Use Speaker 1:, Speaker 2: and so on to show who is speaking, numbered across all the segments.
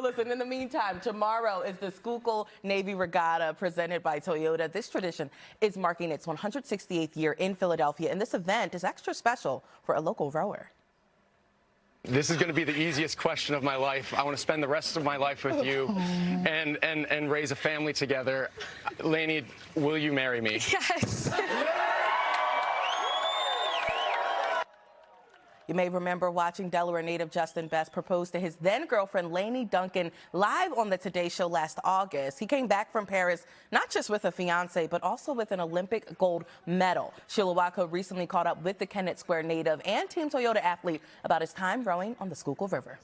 Speaker 1: listen, in the meantime, tomorrow is the Schuylkill Navy Regatta presented by Toyota. This tradition is marking its 168th year in Philadelphia, and this event is extra special for a local rower.
Speaker 2: This is going to be the easiest question of my life. I want to spend the rest of my life with you and raise a family together. Lainey, will you marry me?
Speaker 1: Yes. You may remember watching Delaware native Justin Best propose to his then-girlfriend Lainey Duncan live on the Today Show last August. He came back from Paris not just with a fiance, but also with an Olympic gold medal. Sheila Watko recently caught up with the Kennett Square native and Team Toyota athlete about his time rowing on the Schuylkill River.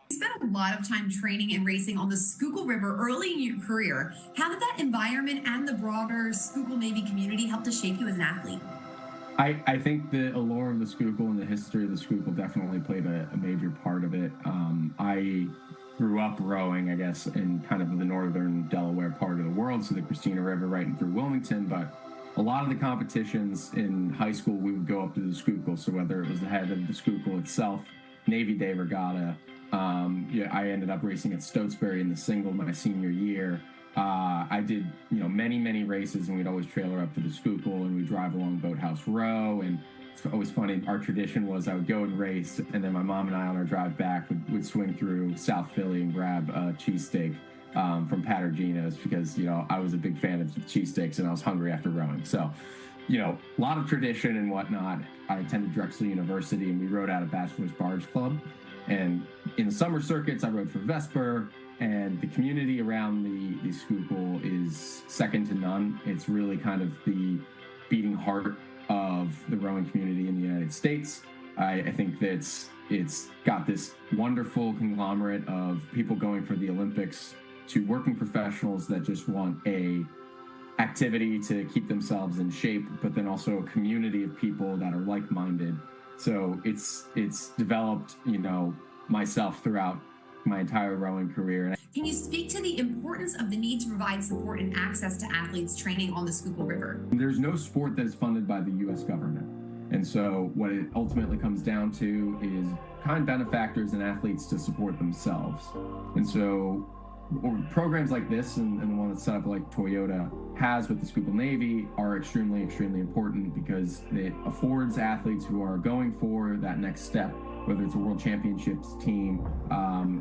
Speaker 3: You spent a lot of time training and racing on the Schuylkill River early in your career. How did that environment and the broader Schuylkill Navy community help to shape you as an athlete?
Speaker 4: I think the allure of the Schuylkill and the history of the Schuylkill definitely played a major part of it. I grew up rowing, I guess, in kind of the northern Delaware part of the world, so the Christina River right in through Wilmington, but a lot of the competitions in high school, we would go up to the Schuylkill, so whether it was the head of the Schuylkill itself, Navy Day Regatta, I ended up racing at Stotesbury in the single my senior year. I did, many races, and we'd always trailer up to the Schuylkill, and we'd drive along Boathouse Row. And it's always funny. Our tradition was I would go and race, and then my mom and I on our drive back would swing through South Philly and grab a cheesesteak from Pattergino's because, I was a big fan of cheesesteaks, and I was hungry after rowing. So, a lot of tradition and whatnot. I attended Drexel University, and we rowed out of Bachelor's Barge Club. And in the summer circuits, I rowed for Vesper. And the community around the Schuylkill is second to none. It's really kind of the beating heart of the rowing community in the United States. I think that it's got this wonderful conglomerate of people going for the Olympics to working professionals that just want a activity to keep themselves in shape, but then also a community of people that are like-minded. So it's developed, myself throughout my entire rowing career.
Speaker 3: Can you speak to the importance of the need to provide support and access to athletes training on the Schuylkill River?
Speaker 4: There's no sport that is funded by the U.S. government. And so what it ultimately comes down to is kind benefactors and athletes to support themselves. And so programs like this and the one that's set up like Toyota has with the Schuylkill Navy are extremely important because it affords athletes who are going for that next step, whether it's a World Championships team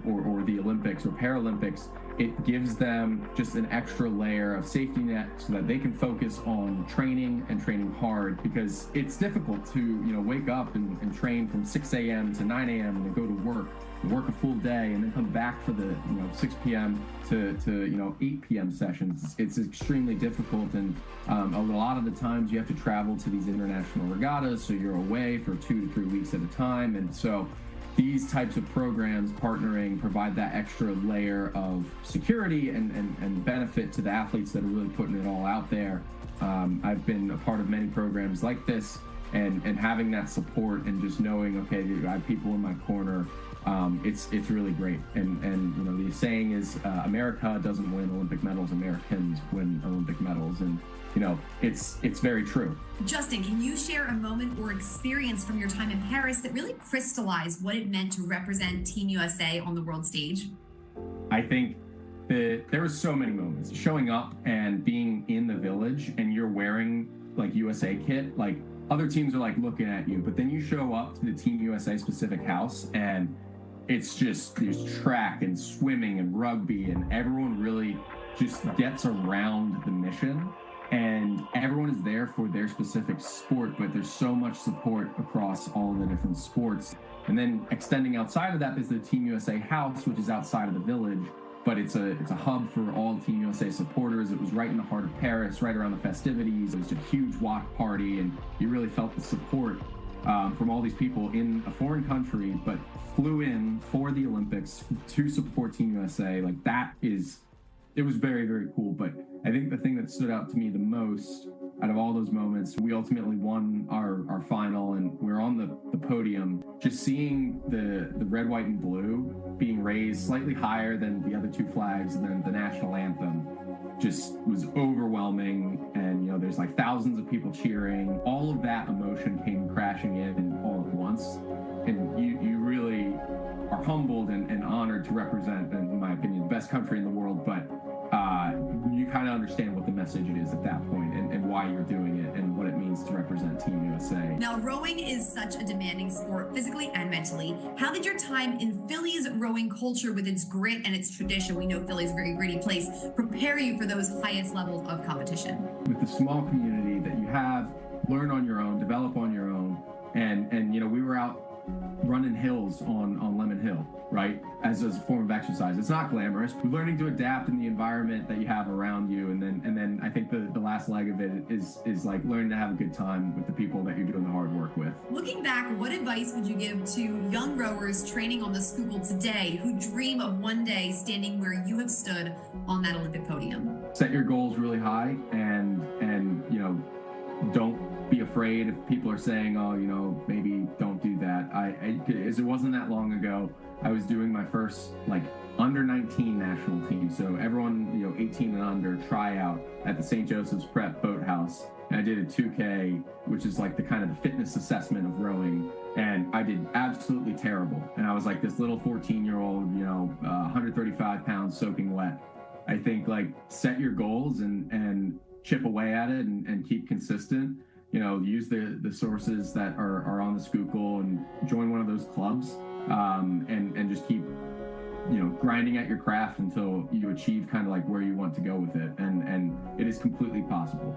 Speaker 4: or the Olympics or Paralympics, it gives them just an extra layer of safety net so that they can focus on training and training hard, because it's difficult to wake up and train from 6 a.m. to 9 a.m. and then go to work a full day and then come back for the 6 p.m. to 8 p.m. sessions. It's extremely difficult, and a lot of the times you have to travel to these international regattas, so you're away for 2 to 3 weeks at a time. And so these types of programs partnering provide that extra layer of security and benefit to the athletes that are really putting it all out there. I've been a part of many programs like this, and having that support and just knowing, okay, I have people in my corner. It's really great. And the saying is, America doesn't win Olympic medals, Americans win Olympic medals. And, it's very true.
Speaker 3: Justin, can you share a moment or experience from your time in Paris that really crystallized what it meant to represent Team USA on the world stage?
Speaker 4: I think that there were so many moments. Showing up and being in the village and you're wearing like USA kit, like other teams are like looking at you, but then you show up to the Team USA specific house and it's just, there's track and swimming and rugby, and everyone really just gets around the mission, and everyone is there for their specific sport, but there's so much support across all the different sports. And then extending outside of that is the Team USA house, which is outside of the village, but it's a hub for all Team USA supporters. It was right in the heart of Paris, right around the festivities. It was a huge watch party, and you really felt the support from all these people in a foreign country, but flew in for the Olympics to support Team USA. Like it was very, very cool. But I think the thing that stood out to me the most out of all those moments, we ultimately won our final, and we're on the podium. Just seeing the red, white, and blue being raised slightly higher than the other two flags and then the national anthem just was overwhelming. And there's like thousands of people cheering. All of that emotion came crashing in all at once, and you really are humbled and honored to represent, in my opinion, the best country in the world. But you kind of understand what the message is at that point, and why you're doing it, and what it means to represent Team USA.
Speaker 3: Now, rowing is such a demanding sport, physically and mentally. How did your time in Philly's rowing culture, with its grit and its tradition, we know Philly's a very gritty place, prepare you for those highest levels of competition?
Speaker 4: With the small community that you have, learn on your own, develop on your own, and you know, we were out running hills on Lemon Hill, right? As a form of exercise. It's not glamorous. We're learning to adapt in the environment that you have around you, and then I think the last leg of it is like learning to have a good time with the people that you're doing the hard work with.
Speaker 3: Looking back, what advice would you give to young rowers training on the Schuylkill today who dream of one day standing where you have stood on that Olympic podium?
Speaker 4: Set your goals really high, and you know, don't be afraid if people are saying, oh, you know, maybe don't do that. It wasn't that long ago, I was doing my first like under 19 national team. So everyone, you know, 18 and under, tryout at the St. Joseph's Prep Boathouse. And I did a 2K, which is like the kind of the fitness assessment of rowing. And I did absolutely terrible. And I was like this little 14-year-old, you know, 135 pounds soaking wet. I think like set your goals and chip away at it and keep consistent. You know, use the sources that are on the Schuylkill and join one of those clubs, and just keep, you know, grinding at your craft until you achieve kind of like where you want to go with it. And it is completely possible.